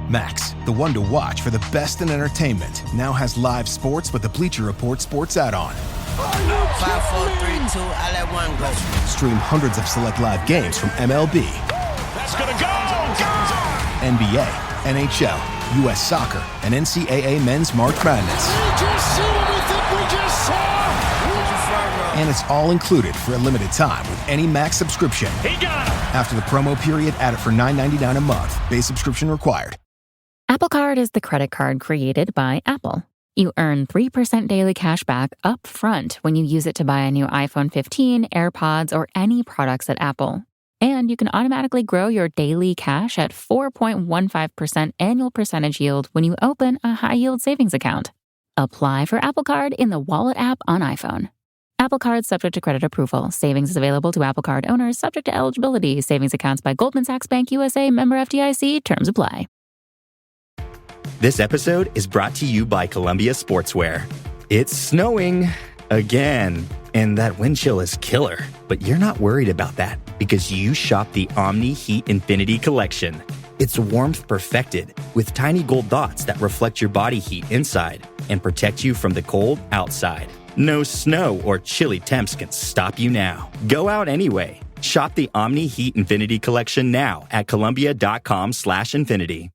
Max, the one to watch for the best in entertainment, now has live sports with the Bleacher Report sports add-on. 5, 4, 3, 2, I let one go. Stream hundreds of select live games from MLB. That's gonna go! NBA, NHL, U.S. Soccer, and NCAA Men's March Madness. We just see what we think we just saw! And it's all included for a limited time with any Max subscription. He got him! After the promo period, add it for $9.99 a month. Base subscription required. Apple Card is the credit card created by Apple. You earn 3% daily cash back up front when you use it to buy a new iPhone 15, AirPods, or any products at Apple. And you can automatically grow your daily cash at 4.15% annual percentage yield when you open a high-yield savings account. Apply for Apple Card in the Wallet app on iPhone. Apple Card subject to credit approval. Savings is available to Apple Card owners subject to eligibility. Savings accounts by Goldman Sachs Bank USA, member FDIC. Terms apply. This episode is brought to you by Columbia Sportswear. It's snowing again, and that wind chill is killer. But you're not worried about that because you shop the Omni Heat Infinity Collection. It's warmth perfected with tiny gold dots that reflect your body heat inside and protect you from the cold outside. No snow or chilly temps can stop you now. Go out anyway. Shop the Omni Heat Infinity Collection now at Columbia.com/infinity.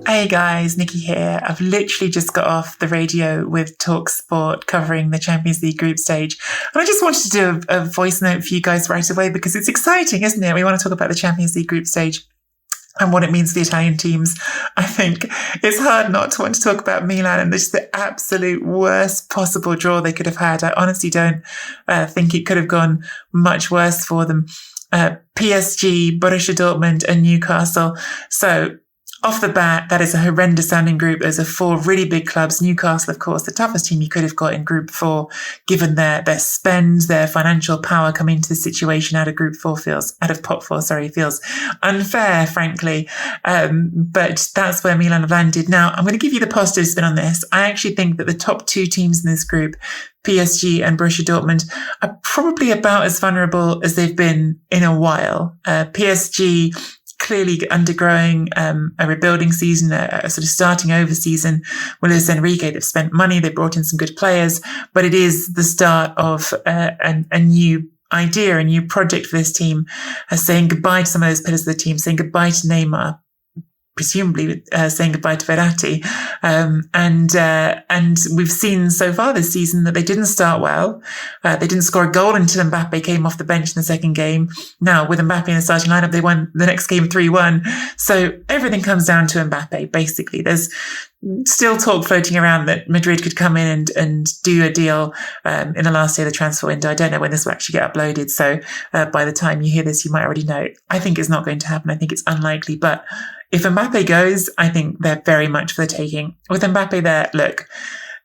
Hey guys, Nikki here. I've literally just got off the radio with Talk Sport covering the Champions League group stage. And I just wanted to do a voice note for you guys right away because it's exciting, isn't it? We want to talk about the Champions League group stage and what it means for the Italian teams. I think it's hard not to want to talk about Milan and just the absolute worst possible draw they could have had. I honestly don't think it could have gone much worse for them. PSG, Borussia Dortmund and Newcastle. So off the bat, that is a horrendous sounding group. Those are four really big clubs. Newcastle, of course, the toughest team you could have got in Group 4, given their spend, their financial power coming into the situation out of Pot 4, feels unfair, frankly. But that's where Milan have landed. Now, I'm going to give you the positive spin on this. I actually think that the top two teams in this group, PSG and Borussia Dortmund, are probably about as vulnerable as they've been in a while. PSG clearly undergoing a rebuilding season, a sort of starting over season. Luis Enrique, they've spent money, they brought in some good players, but it is the start of a new idea, a new project for this team, saying goodbye to some of those pillars of the team, saying goodbye to Neymar, presumably saying goodbye to Verratti. And we've seen so far this season that they didn't start well. They didn't score a goal until Mbappe came off the bench in the second game. Now, with Mbappe in the starting lineup, they won the next game 3-1. So everything comes down to Mbappe, basically. There's still talk floating around that Madrid could come in and do a deal in the last day of the transfer window. I don't know when this will actually get uploaded. So by the time you hear this, you might already know. I think it's not going to happen. I think it's unlikely. But if Mbappe goes, I think they're very much for the taking. With Mbappe there, look,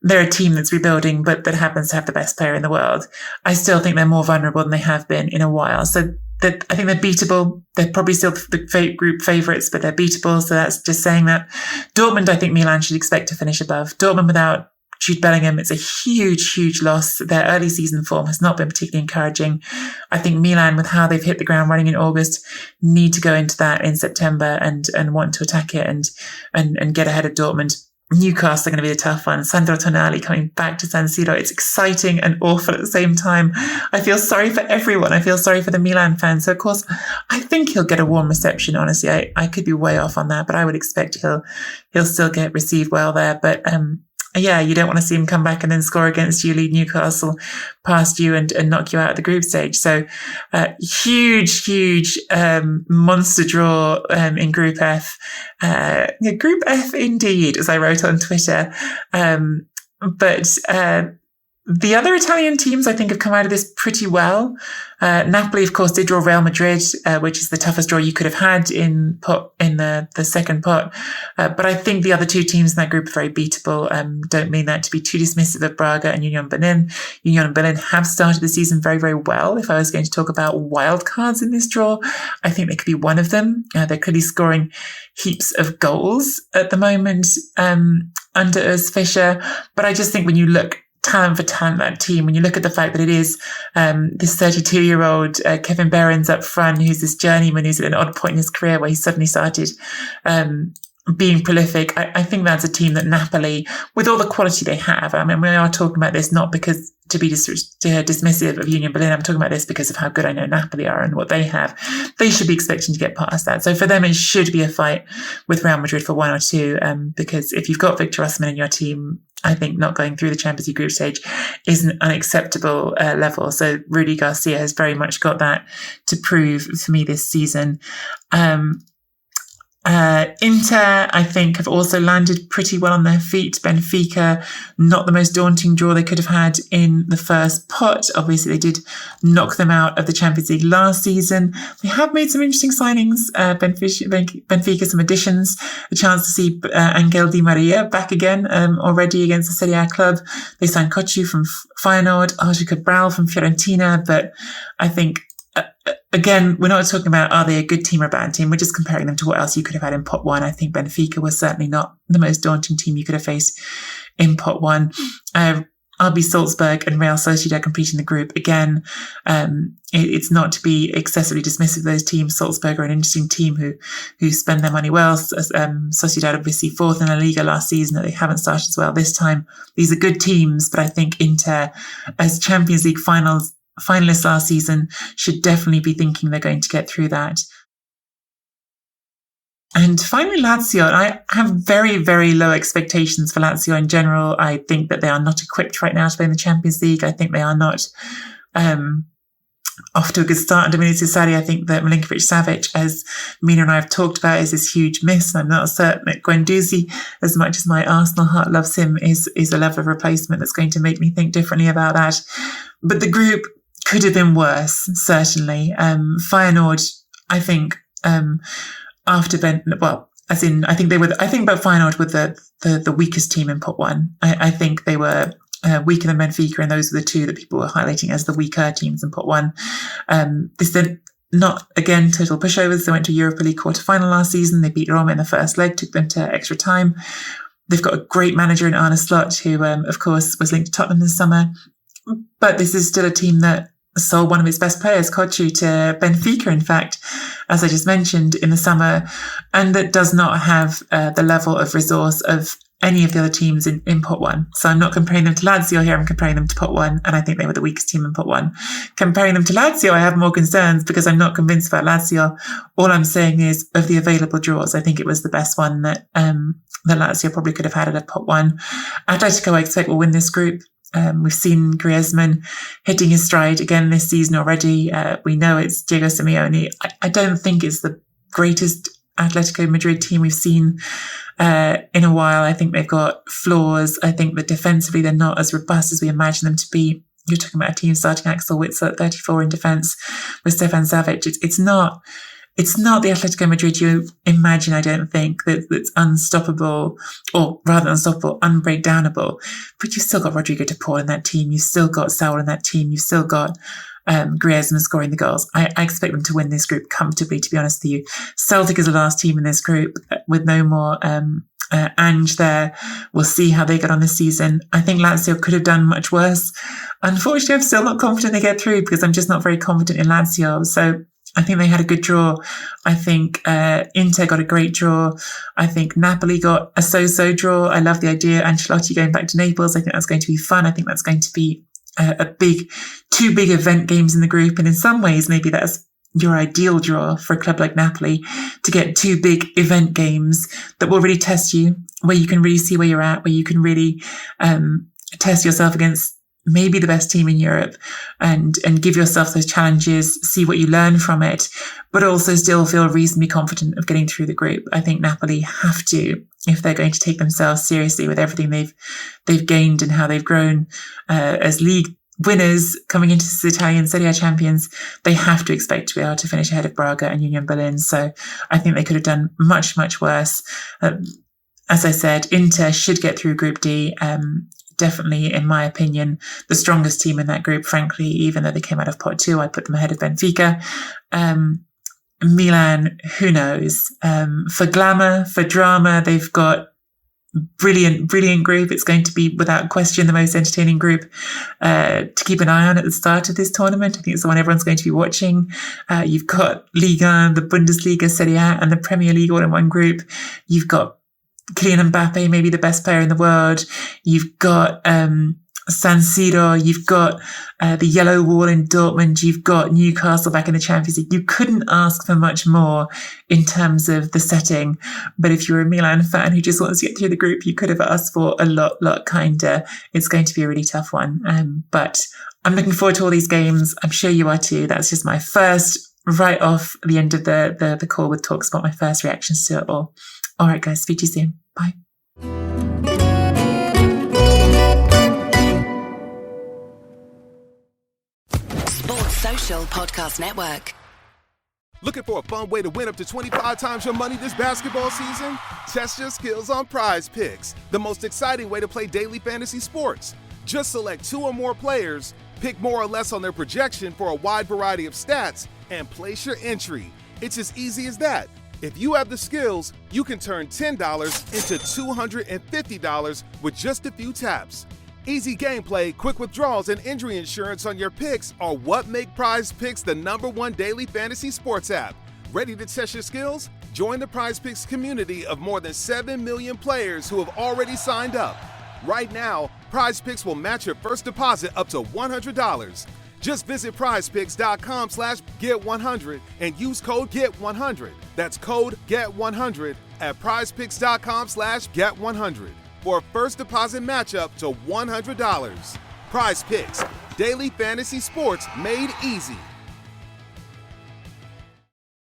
they're a team that's rebuilding, but that happens to have the best player in the world. I still think they're more vulnerable than they have been in a while. So I think they're beatable. They're probably still the group favourites, but they're beatable. So that's just saying that. Dortmund, I think Milan should expect to finish above. Dortmund without Jude Bellingham, it's a huge, huge loss. Their early season form has not been particularly encouraging. I think Milan, with how they've hit the ground running in August, need to go into that in September and want to attack it and get ahead of Dortmund. Newcastle are going to be a tough one. Sandro Tonali coming back to San Siro. It's exciting and awful at the same time. I feel sorry for everyone. I feel sorry for the Milan fans. So, of course, I think he'll get a warm reception, honestly. I could be way off on that, but I would expect he'll still get received well there. But, yeah, you don't want to see him come back and then score against you, lead Newcastle past you and knock you out of the group stage. So, huge, monster draw, in Group F. Group F indeed, as I wrote on Twitter. But the other Italian teams, I think, have come out of this pretty well. Napoli, of course, did draw Real Madrid, which is the toughest draw you could have had in the second pot. But I think the other two teams in that group are very beatable. Don't mean that to be too dismissive of Braga and Union Berlin. Union Berlin have started the season very, very well. If I was going to talk about wild cards in this draw, I think they could be one of them. They're clearly scoring heaps of goals at the moment under Urs Fischer. But I just think when you look talent for talent, that team. When you look at the fact that it is this 32-year-old Kevin Behrens up front, who's this journeyman, who's at an odd point in his career where he suddenly started being prolific. I think that's a team that Napoli, with all the quality they have, I mean, we are talking about this not because to be dismissive of Union Berlin. I'm talking about this because of how good I know Napoli are and what they have. They should be expecting to get past that. So for them, it should be a fight with Real Madrid for 1 or 2, because if you've got Victor Osimhen in your team, I think not going through the Champions League group stage is an unacceptable level. So Rudy Garcia has very much got that to prove for me this season. Inter, I think, have also landed pretty well on their feet. Benfica, not the most daunting draw they could have had in the first pot. Obviously, they did knock them out of the Champions League last season. They have made some interesting signings. Benfica, some additions, a chance to see Angel Di Maria back again already against the Serie A club. They signed Kochu from Feyenoord, Artur Cabral from Fiorentina, but I think again, we're not talking about are they a good team or a bad team. We're just comparing them to what else you could have had in pot 1. I think Benfica was certainly not the most daunting team you could have faced in pot 1. RB Salzburg and Real Sociedad competing in the group. Again, it's not to be excessively dismissive of those teams. Salzburg are an interesting team who spend their money well. Sociedad obviously 4th in La Liga last season, that they haven't started as well this time. These are good teams, but I think Inter, as Champions League finalists last season, should definitely be thinking they're going to get through that. And finally, Lazio. I have very, very low expectations for Lazio in general. I think that they are not equipped right now to play in the Champions League. I think they are not off to a good start. And Domenico Sarri, I think that Milinkovic-Savic, as Mina and I have talked about, is this huge miss. I'm not certain that Guendouzi, as much as my Arsenal heart loves him, is a level of replacement that's going to make me think differently about that. But the group could have been worse, certainly. Feyenoord, I think, I think about Feyenoord were the weakest team in pot 1. I think they were weaker than Benfica, and those are the two that people were highlighting as the weaker teams in pot 1. This then not, again, total pushovers. They went to Europa League quarter-final last season. They beat Roma in the first leg, took them to extra time. They've got a great manager in Arne Slot, who, of course, was linked to Tottenham this summer. But this is still a team that sold one of its best players, Kochu, to Benfica, in fact, as I just mentioned, in the summer, and that does not have the level of resource of any of the other teams in pot 1. So I'm not comparing them to Lazio here, I'm comparing them to pot 1, and I think they were the weakest team in pot 1. Comparing them to Lazio, I have more concerns because I'm not convinced about Lazio. All I'm saying is, of the available draws, I think it was the best one that Lazio probably could have had at a pot 1. Atletico, I expect, will win this group. We've seen Griezmann hitting his stride again this season already. We know it's Diego Simeone. I don't think it's the greatest Atletico Madrid team we've seen in a while. I think they've got flaws. I think that defensively they're not as robust as we imagine them to be. You're talking about a team starting Axel Witsel at 34 in defence with Stefan Savic. It's not the Atletico Madrid you imagine, I don't think, that's unstoppable, or rather unstoppable, unbreakdownable. But you've still got Rodrigo de Paul in that team. You've still got Saul in that team. You've still got Griezmann scoring the goals. I expect them to win this group comfortably, to be honest with you. Celtic is the last team in this group with no more Ange there. We'll see how they get on this season. I think Lazio could have done much worse. Unfortunately, I'm still not confident they get through because I'm just not very confident in Lazio. So I think they had a good draw. I think Inter got a great draw. I think Napoli got a so-so draw. I love the idea. Ancelotti going back to Naples. I think that's going to be fun. I think that's going to be two big event games in the group. And in some ways, maybe that's your ideal draw for a club like Napoli, to get two big event games that will really test you, where you can really see where you're at, where you can really test yourself against maybe the best team in Europe, and give yourself those challenges, see what you learn from it, but also still feel reasonably confident of getting through the group. I think Napoli have to, if they're going to take themselves seriously with everything they've gained and how they've grown as league winners coming into the Italian Serie A champions, they have to expect to be able to finish ahead of Braga and Union Berlin. So I think they could have done much, much worse. As I said, Inter should get through Group D. Definitely, in my opinion, the strongest team in that group, frankly, even though they came out of pot 2, I put them ahead of Benfica. Milan, who knows? For glamour, for drama, they've got brilliant group. It's going to be, without question, the most entertaining group to keep an eye on at the start of this tournament. I think it's the one everyone's going to be watching. You've got Liga, the Bundesliga, Serie A, and the Premier League all in one group. You've got Kylian Mbappe, maybe the best player in the world. You've got San Siro, you've got the Yellow Wall in Dortmund, you've got Newcastle back in the Champions League. You couldn't ask for much more in terms of the setting. But if you're a Milan fan who just wants to get through the group, you could have asked for a lot kinder. It's going to be a really tough one. But I'm looking forward to all these games. I'm sure you are too. That's just my first, right off the end of the call with TalkSport, my first reactions to it all. All right, guys, speak to you soon. Bye. Social Podcast Network. Looking for a fun way to win up to 25 times your money this basketball season? Test your skills on Prize Picks, the most exciting way to play daily fantasy sports. Just select 2 or more players, pick more or less on their projection for a wide variety of stats, and place your entry. It's as easy as that. If you have the skills, you can turn $10 into $250 with just a few taps. Easy gameplay, quick withdrawals, and injury insurance on your picks are what make Prize Picks the #1 daily fantasy sports app. Ready to test your skills? Join the Prize Picks community of more than 7 million players who have already signed up. Right now, Prize Picks will match your first deposit up to $100. Just visit prizepicks.com/get100 and use code GET100. That's code GET100 at prizepicks.com/get100. for a first deposit matchup to $100. Prize Picks, daily fantasy sports made easy.